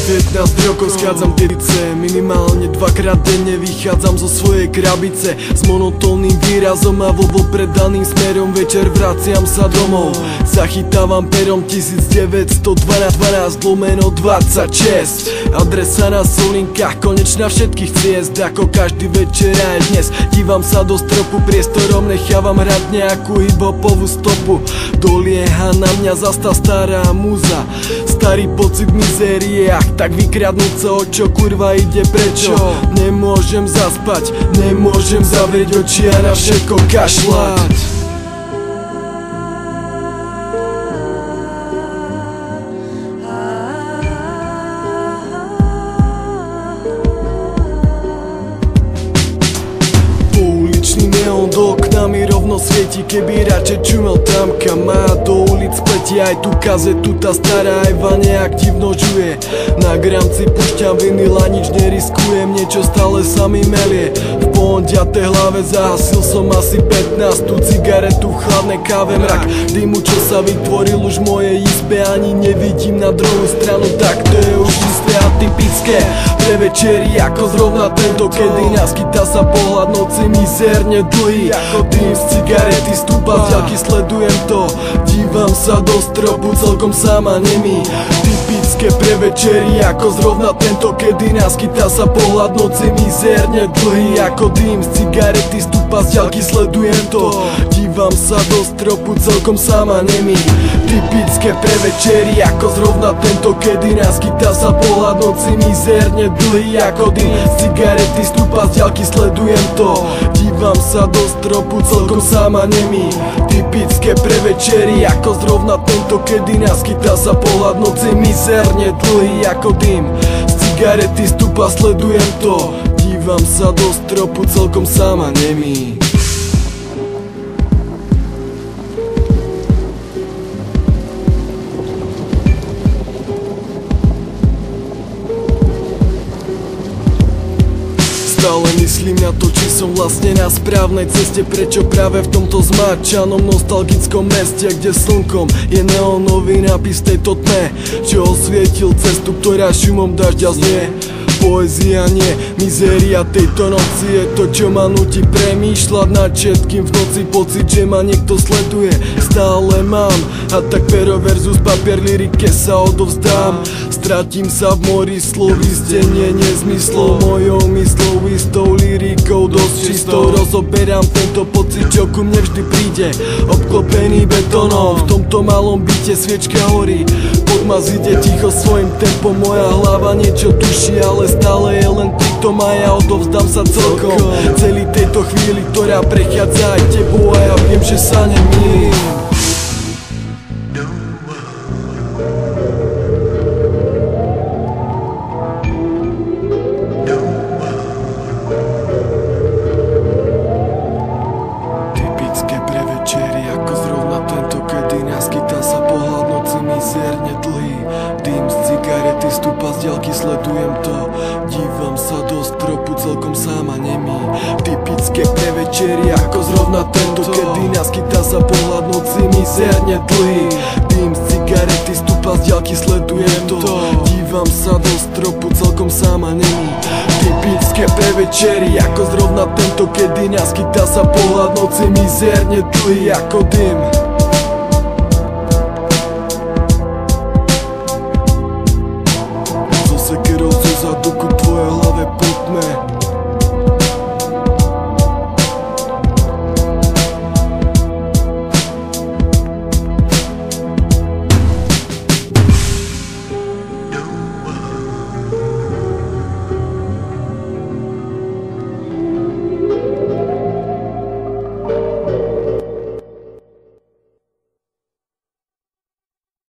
19 rokov schádzam dedice, minimálne dvakrát denne vychádzam zo svojej krabice s monotónnym výrazom a predaným smerom večer vraciam sa domov. Zachytávam perom 1912-26, adresa na Solinkách, konečná všetkých ciest, ako každý večer aj dnes. Dívam sa do stropu, priestorom nechávam hrať nejakú hip-hopovú stopu. Dolieha na mňa zas tá stará múza, starý pocit mizérie, ach tak vykradnúce, o čo kurva ide, prečo? Nemôžem zaspať, nemôžem zavrieť oči a na všetko kašľať. Neon do okna mi rovno svieti, keby radšej čumel tam, kam má. Do ulic pleti aj tú kazetu, tá stará aj nejak divno žuje. Na gramci púšťam vinyl a nič neriskujem, niečo stále sa mi melie. V pondiatej hlave zahasil som asi 15 cigaretu v chladnej káve, mrak dymu, čo sa vytvoril už v mojej izbe, ani nevidím na druhú stranu, tak to je už isté a typické pre večeri ako zrovna tento, kedy naskytá sa pohľad noci mizerne dlhý ako dým z cigarety, stúpa z ďalky, sledujem to, dívam sa do stropu celkom sama nemý. Typické pre večeri ako zrovna tento, kedy naskytá sa pohľad noci mizerne dlhý ako dým z cigarety, stúpa z ďalky, sledujem to, dívam sa do stropu celkom sama nemý. Typické pre večeri ako zrovna tento, kedy naskytá sa pohľad noci mizerne dlhý ako dým z cigarety, stúpa z ďalky, sledujem to, dívam sa do stropu celkom sama nemý. Typické pre večeri ako zrovna tento, kedy naskytá sa pohľad noci mizerne dlhý ako dým z cigarety, stúpa, sledujem to, dívam sa do stropu celkom sama nemý. Stále myslím na to, či som vlastne na správnej ceste, prečo práve v tomto zmáčanom nostalgickom meste, kde slnkom je neónový nápis tejto tme, čo osvietil cestu, ktorá šumom dažďa znie. Poézia nie, mizéria tejto noci je to, čo ma nutí premýšľať nad všetkým v noci, pocit, že ma niekto sleduje, stále mám. A tak pero versus papier, lyrike sa odovzdám. Stratím sa v mori slov, zdenie nezmyslov, mojou myslou, istou lyrikou, dosť čistou. Rozoberám tento pocit, čo ku mne vždy príde, obklopený betónom. V tomto malom byte sviečka horí, podmaz ide ticho svojim tempom, moja hlava niečo tuší, ale stále je len tiktom a ja odovzdám sa celkom celý tejto chvíli, ktorá prechádza aj tebou a ja viem, že sa nemýlim. Typické pre večeri ako zrovna tento, kedy naskytá sa pohľad noci mizerne dlhý, dým z cigarety, stúpa z ďalky, sledujem to, dívam sa do stropu celkom sama nemý. Typické pre večeri ako zrovna tento, kedy naskytá sa pohľad noci mizerne dlhý, dým z cigarety, stúpa z ďalky, sledujem to, dívam sa do stropu celkom sama nemý. Typické pre večeri ako zrovna tento, kedy naskytá sa pohľad noci mizerne dlhý ako dym.